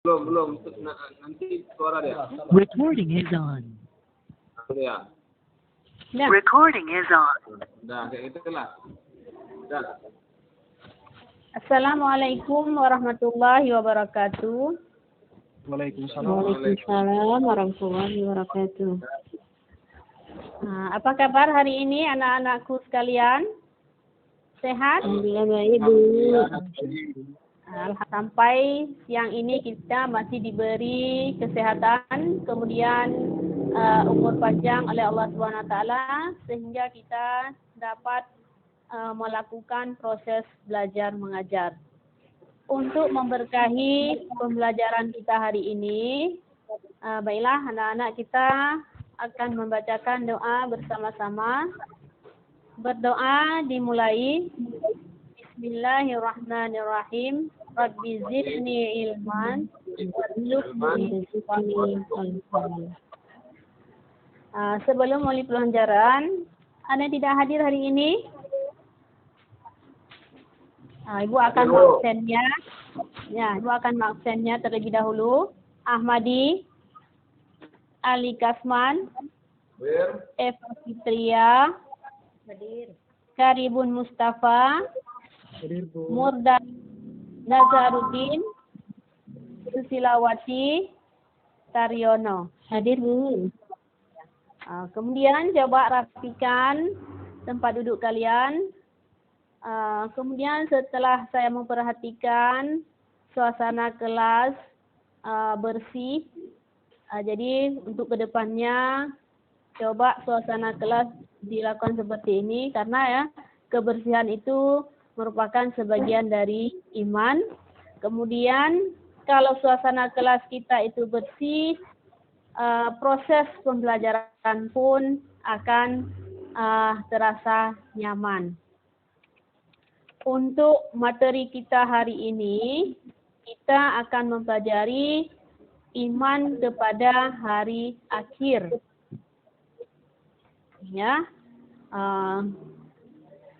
Belum. Nanti suara dia. Recording is on. Ya. Yeah. Recording is on. Udah, kayak gitulah. Udah. Assalamualaikum warahmatullahi wabarakatuh. Waalaikumsalam warahmatullahi wabarakatuh. Apa kabar hari ini anak-anakku sekalian? Sehat? Alhamdulillah baik, Bu. Sampai siang ini kita masih diberi kesehatan, kemudian umur panjang oleh Allah Subhanahu wa taala sehingga kita dapat melakukan proses belajar mengajar. Untuk memberkahi pembelajaran kita hari ini, baiklah anak-anak kita akan membacakan doa bersama-sama. Berdoa dimulai. Bismillahirrahmanirrahim. Rabbi zidni ilman warzuqni ilman. Sebelum mulai pelajaran, Anda tidak hadir hari ini? Ibu akan absennya. Ya, Ibu akan absennya terlebih dahulu. Ahmadi, Ali Kasman, Eva Fitria, Karibun Mustafa, Murda Nazaruddin, Susilawati, Taryono. Hadir, Bu. Kemudian coba rapikan tempat duduk kalian. Kemudian setelah saya memperhatikan suasana kelas bersih, jadi untuk kedepannya coba suasana kelas dilakukan seperti ini karena ya kebersihan itu merupakan sebagian dari iman. Kemudian kalau suasana kelas kita itu bersih, proses pembelajaran pun akan terasa nyaman. Untuk materi kita hari ini, kita akan mempelajari iman kepada hari akhir. Ya,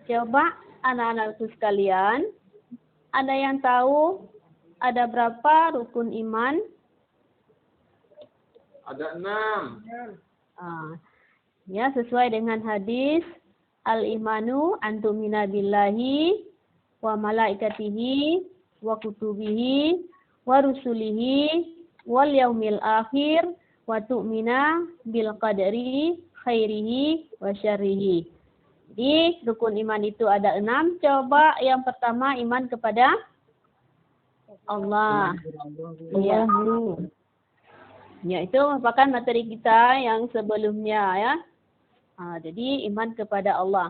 coba anak-anakku sekalian, ada yang tahu ada berapa rukun iman? Ada 6. Ya, sesuai dengan hadis al-imanu antumina billahi wa malaikatihi wa kutubihi wa rusulihi wal yaumil akhir wa tu'mina bil qadari khairihi wa syarrihi. Jadi rukun iman itu ada 6. Coba yang pertama iman kepada Allah. Ya. Ya, itu merupakan materi kita yang sebelumnya ya. Jadi iman kepada Allah.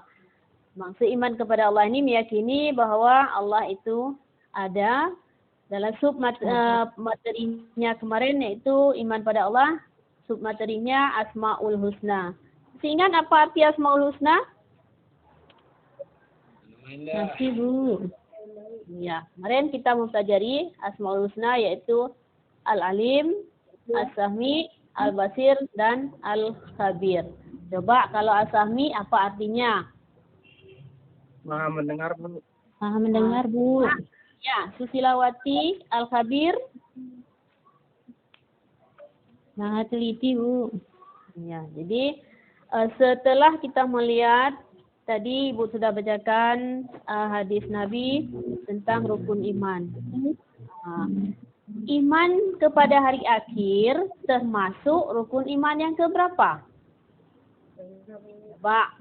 Maksud iman kepada Allah ini meyakini bahwa Allah itu ada. Dalam sub materinya kemarin yaitu iman pada Allah, sub materinya Asmaul Husna. Masih ingat apa arti Asmaul Husna? Masih, Bu. Ya, kemarin kita mempelajari Asmaul Husna yaitu Al-Alim, As-Sami, Al-Basir, dan Al-Khabir. Coba kalau As-Sami apa artinya? Maha mendengar, Bu. Maha mendengar, Bu. Ya, Susilawati, Al-Khabir. Maha teliti, Bu. Ya, jadi setelah kita melihat tadi Ibu sudah bacakan hadis Nabi tentang rukun iman. Iman kepada hari akhir termasuk rukun iman yang keberapa? Coba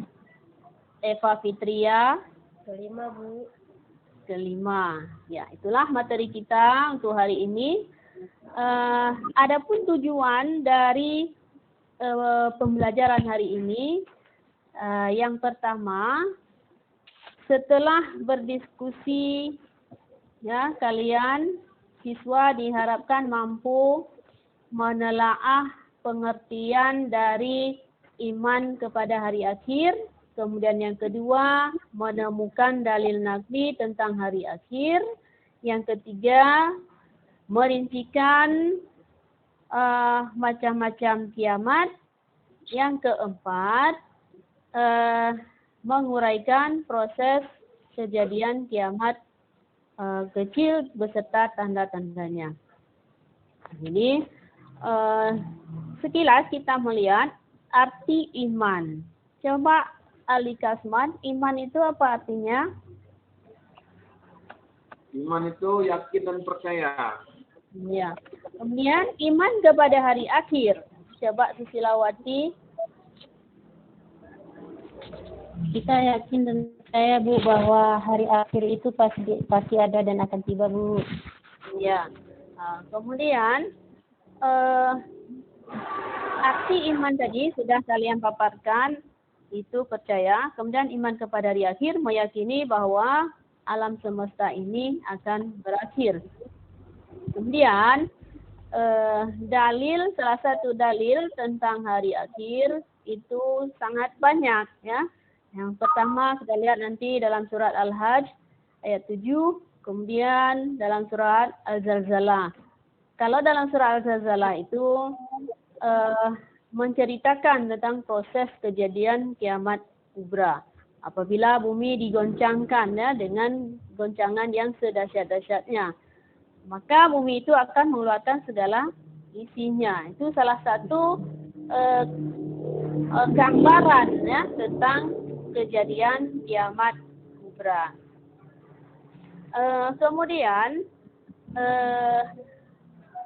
Eva Fitria. Kelima, Bu. Kelima. Ya, itulah materi kita untuk hari ini. Adapun tujuan dari pembelajaran hari ini, yang pertama, setelah berdiskusi, ya kalian siswa diharapkan mampu menelaah pengertian dari iman kepada hari akhir. Kemudian yang kedua, menemukan dalil naqli tentang hari akhir. Yang ketiga, merincikan macam-macam kiamat. Yang keempat, menguraikan proses kejadian kiamat kecil beserta tanda-tandanya. Jadi sekilas kita melihat arti iman. Coba Ali Kasman, iman itu apa artinya? Iman itu yakin dan percaya. Ya. Kemudian iman kepada hari akhir. Coba Susilawati. Kita yakin dan percaya Bu bahwa hari akhir itu pasti ada dan akan tiba Bu. Ya. Kemudian arti iman tadi sudah kalian paparkan, itu percaya. Kemudian iman kepada hari akhir, meyakini bahwa alam semesta ini akan berakhir. Kemudian salah satu dalil tentang hari akhir itu sangat banyak ya. Yang pertama kita lihat nanti dalam surat Al-Hajj ayat 7, kemudian dalam surat Al-Zalzalah. Kalau dalam surat Al-Zalzalah itu menceritakan tentang proses kejadian kiamat kubra. Apabila bumi digoncangkan ya dengan goncangan yang sedahsyat-dahsyatnya, maka bumi itu akan mengeluarkan segala isinya. Itu salah satu gambaran ya tentang kejadian kiamat kubra. Kemudian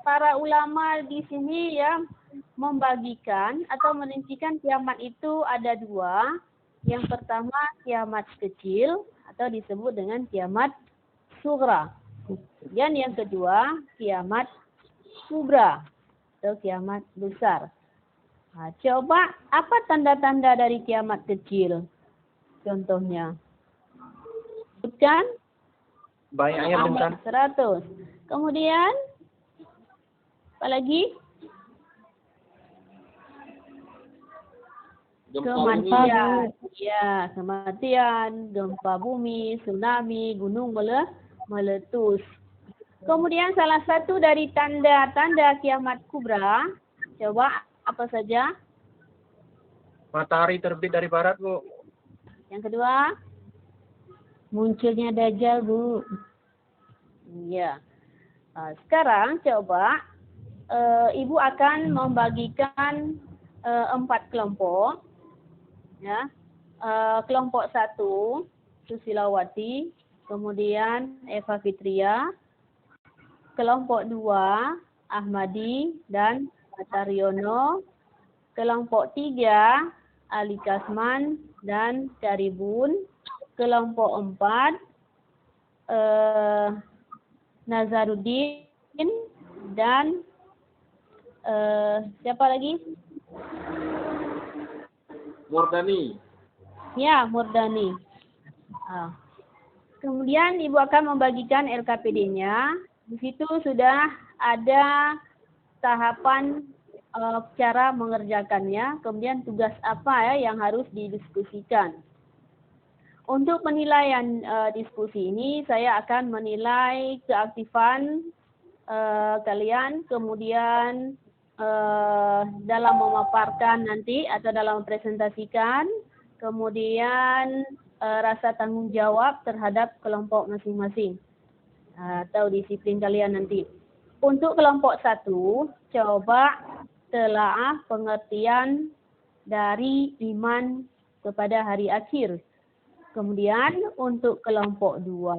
para ulama di sini ya membagikan atau merincikan kiamat itu ada dua. Yang pertama kiamat kecil atau disebut dengan kiamat sughra. Dan yang kedua kiamat kubra atau kiamat besar. Nah, coba apa tanda-tanda dari kiamat kecil? Contohnya. Sebutkan. Banyaknya bencana. 100. Kemudian apa lagi? Kematian, ya, kematian, gempa bumi, tsunami, gunung meletus. Kemudian salah satu dari tanda-tanda kiamat kubra, coba apa saja? Matahari terbit dari barat, Bu. Yang kedua? Munculnya Dajjal Bu. Ya. Sekarang coba Ibu akan membagikan 4 kelompok. Ya, kelompok 1 Susilawati, kemudian Eva Fitria, kelompok 2 Ahmadi dan Mataryono, kelompok 3 Ali Kasman dan Karibun, kelompok 4 Nazaruddin dan siapa lagi? Murdani. Ya, Murdani. Kemudian Ibu akan membagikan LKPD-nya. Di situ sudah ada tahapan cara mengerjakannya, kemudian tugas apa ya yang harus didiskusikan. Untuk penilaian diskusi ini, saya akan menilai keaktifan kalian, kemudian dalam memaparkan nanti atau dalam mempresentasikan, kemudian rasa tanggung jawab terhadap kelompok masing-masing atau disiplin kalian nanti. Untuk kelompok 1, coba telaah pengertian dari iman kepada hari akhir. Kemudian untuk kelompok 2,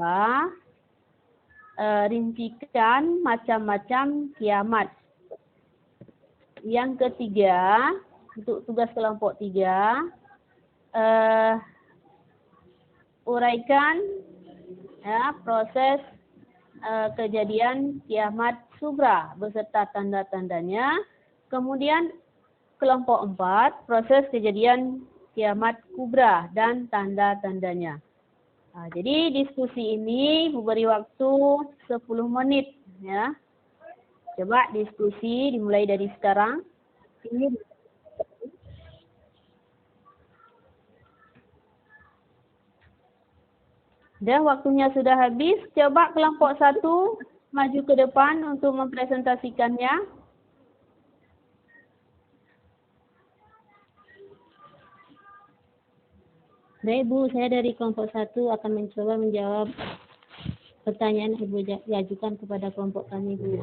rincikan macam-macam kiamat. Yang ketiga, untuk tugas kelompok 3, uraikan ya, proses kejadian kiamat sughra beserta tanda-tandanya. Kemudian kelompok 4, proses kejadian kiamat kubra dan tanda-tandanya. Jadi diskusi ini beri waktu 10 menit ya. Coba diskusi dimulai dari sekarang. Dan waktunya sudah habis. Coba kelompok 1 maju ke depan untuk mempresentasikannya. Baik Bu, saya dari kelompok 1 akan mencoba menjawab pertanyaan Ibu ajukan kepada kelompok kami, Bu.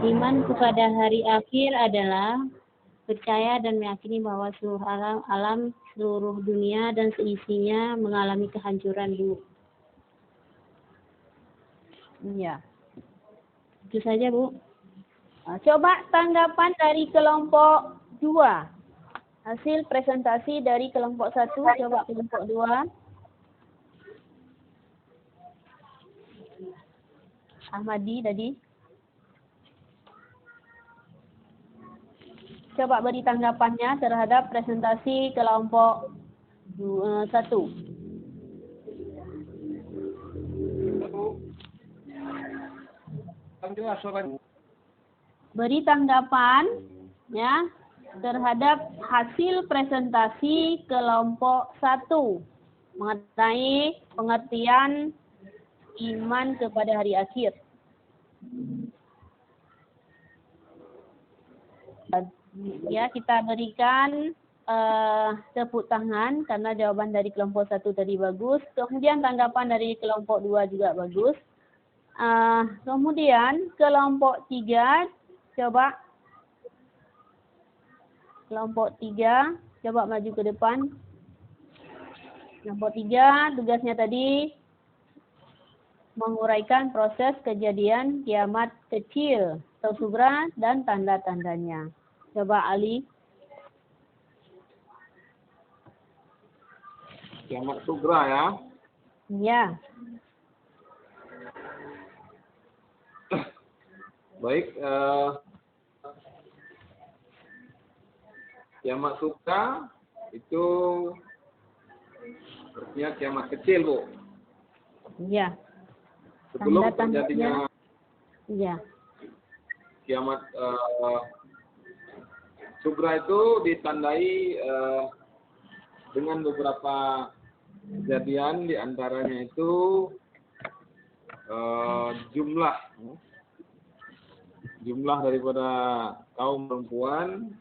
Iman kepada hari akhir adalah percaya dan meyakini bahwa seluruh alam seluruh dunia dan seisinya mengalami kehancuran, Bu. Ya. Itu saja, Bu. Coba tanggapan dari kelompok 2. Hasil presentasi dari kelompok 1, coba kelompok 2. Ahmadi tadi. Coba beri tanggapannya terhadap presentasi kelompok 1. Beri tanggapan ya terhadap hasil presentasi kelompok 1 mengenai pengertian iman kepada hari akhir. Ya, kita berikan tepuk tangan karena jawaban dari kelompok 1 tadi bagus. Kemudian tanggapan dari kelompok 2 juga bagus. Kemudian kelompok 3, coba. Kelompok 3, coba maju ke depan. Kelompok 3, tugasnya tadi menguraikan proses kejadian kiamat kecil atau sugra dan tanda-tandanya. Coba Ali. Kiamat sugra ya. Ya. Baik, kiamat sugra itu artinya kiamat kecil, Bu. Ya. Sebelum Tanda-tandanya. terjadinya Ya. kiamat sugra itu ditandai dengan beberapa kejadian, di antaranya itu jumlah daripada kaum perempuan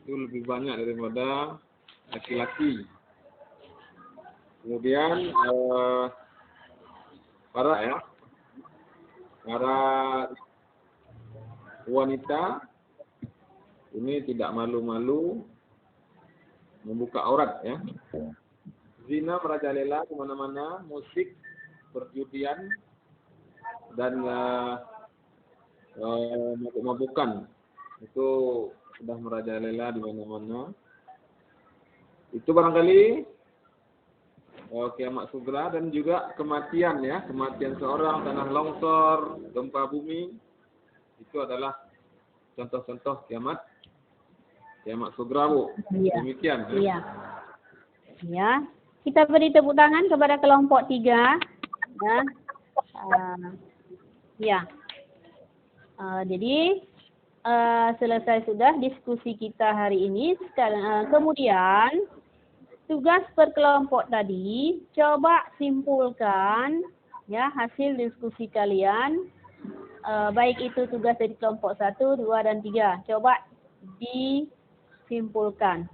itu lebih banyak daripada laki-laki. Kemudian para wanita ini tidak malu-malu membuka aurat ya. Zina merajalela kemana-mana, musik, perjudian, dan mabuk-mabukan itu sudah merajalela di mana-mana. Itu barangkali kiamat sugra, dan juga kematian ya, kematian seorang, tanah longsor, gempa bumi, itu adalah contoh-contoh kiamat sugra, Bu. Ya. Demikian. Iya. Ya. Kita beri tepuk tangan kepada kelompok 3. Ya. Ya. Jadi selesai sudah diskusi kita hari ini. Kemudian tugas per kelompok tadi, coba simpulkan ya hasil diskusi kalian. Baik itu tugas dari kelompok 1, 2, dan 3. Coba disimpulkan.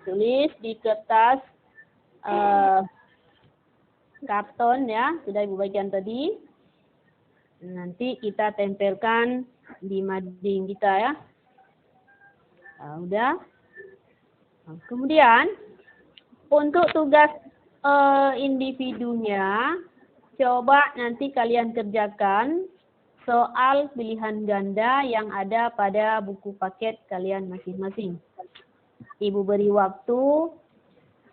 Tulis di kertas karton ya, sudah Ibu bagian tadi. Nanti kita tempelkan di mading kita ya. Udah. Kemudian untuk tugas individunya, coba nanti kalian kerjakan soal pilihan ganda yang ada pada buku paket kalian masing-masing. Ibu beri waktu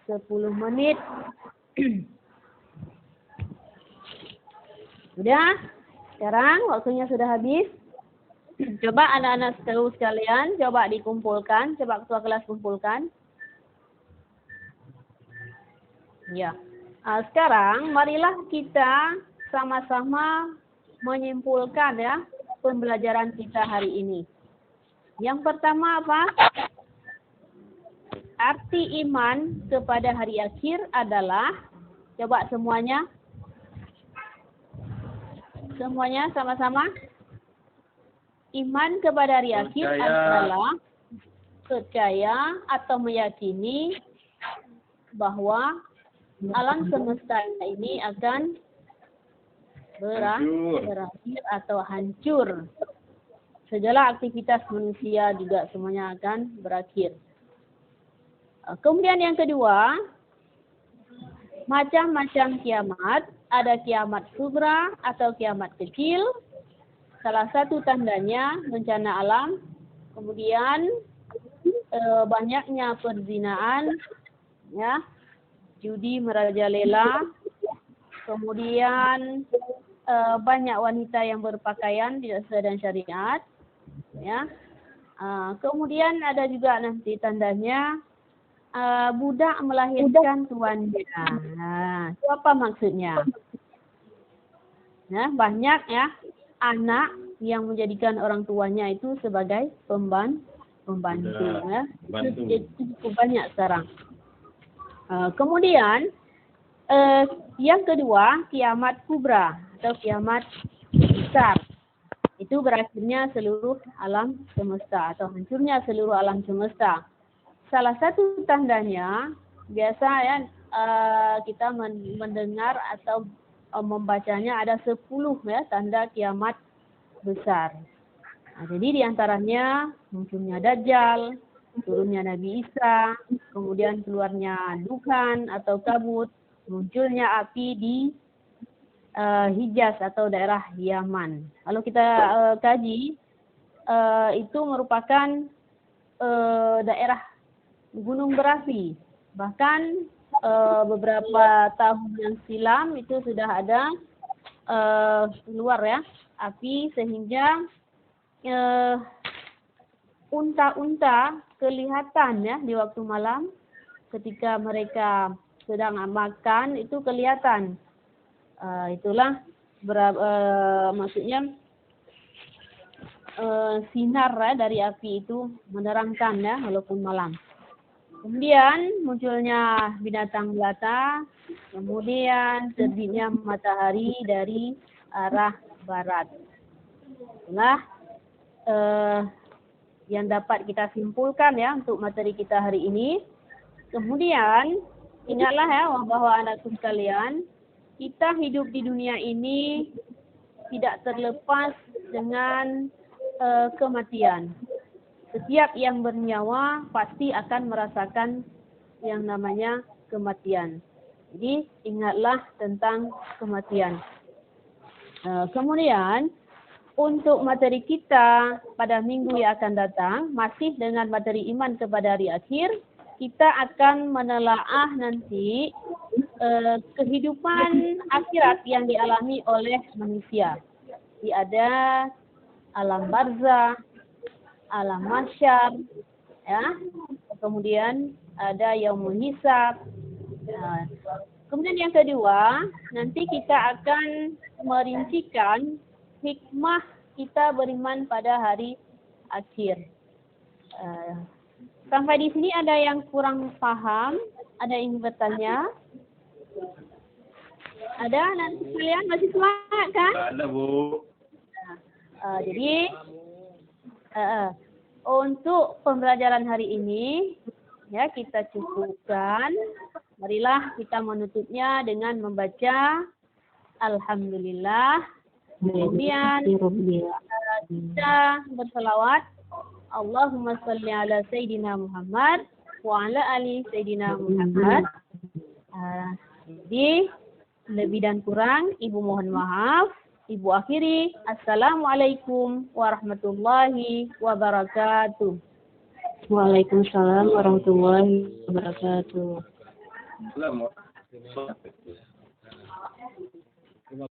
10 menit. Udah? Sekarang waktunya sudah habis. Coba anak-anak seru sekalian, coba dikumpulkan. Coba ketua kelas kumpulkan. Ya. Sekarang marilah kita sama-sama menyimpulkan ya pembelajaran kita hari ini. Yang pertama apa? Arti iman kepada hari akhir adalah, coba semuanya sama-sama. Iman kepada hari akhir adalah percaya atau meyakini bahwa alam semesta ini akan berakhir atau hancur. Segala aktivitas manusia juga semuanya akan berakhir. Kemudian yang kedua, macam-macam kiamat. Ada kiamat kubra atau kiamat kecil. Salah satu tandanya bencana alam. Kemudian banyaknya perzinaan, ya, judi merajalela. Kemudian banyak wanita yang berpakaian tidak sesuai dengan syariat, ya. Kemudian ada juga nanti tandanya budak melahirkan tuannya. Nah, itu apa maksudnya? Nah, banyak ya anak yang menjadikan orang tuanya itu sebagai pembantu, ya. Itu cukup banyak sekarang. Kemudian yang kedua, kiamat kubra atau kiamat besar. Itu berakhirnya seluruh alam semesta atau hancurnya seluruh alam semesta. Salah satu tandanya, biasa ya kita mendengar atau membacanya ada 10 ya tanda kiamat besar. Nah, jadi diantaranya munculnya Dajjal, turunnya Nabi Isa, kemudian keluarnya dukhan atau kabut, munculnya api di Hijaz atau daerah Yaman. Kalau kita kaji, itu merupakan daerah gunung berapi. Bahkan beberapa tahun yang silam itu sudah ada keluar ya api sehingga unta-unta kelihatan ya di waktu malam ketika mereka sedang makan itu kelihatan. Itulah maksudnya sinar ya, dari api itu menerangkan ya walaupun malam. Kemudian munculnya binatang melata, kemudian terbitnya matahari dari arah barat. Itulah yang dapat kita simpulkan ya untuk materi kita hari ini. Kemudian ingatlah ya bahwa anakku sekalian, kita hidup di dunia ini tidak terlepas dengan kematian. Setiap yang bernyawa pasti akan merasakan yang namanya kematian. Jadi ingatlah tentang kematian. Kemudian untuk materi kita pada minggu yang akan datang, masih dengan materi iman kepada hari akhir, kita akan menelaah nanti kehidupan akhirat yang dialami oleh manusia. Jadi ada alam barzah, alam mahsyar, ya. Kemudian ada yaumul hisab. Kemudian yang kedua, nanti kita akan merincikan hikmah kita beriman pada hari akhir. Sampai di sini ada yang kurang paham? Ada yang bertanya? Ada? Nanti kalian masih semangat kan? Ada, Bu. Jadi untuk pembelajaran hari ini ya kita cukupkan. Marilah kita menutupnya dengan membaca Alhamdulillah. Kemudian kita berselawat Allahumma salli ala Sayyidina Muhammad wa ala ali Sayyidina Muhammad. Jadi lebih dan kurang Ibu mohon maaf. Ibu akhiri. Assalamualaikum warahmatullahi wabarakatuh. Waalaikumsalam warahmatullahi wabarakatuh. Selamat.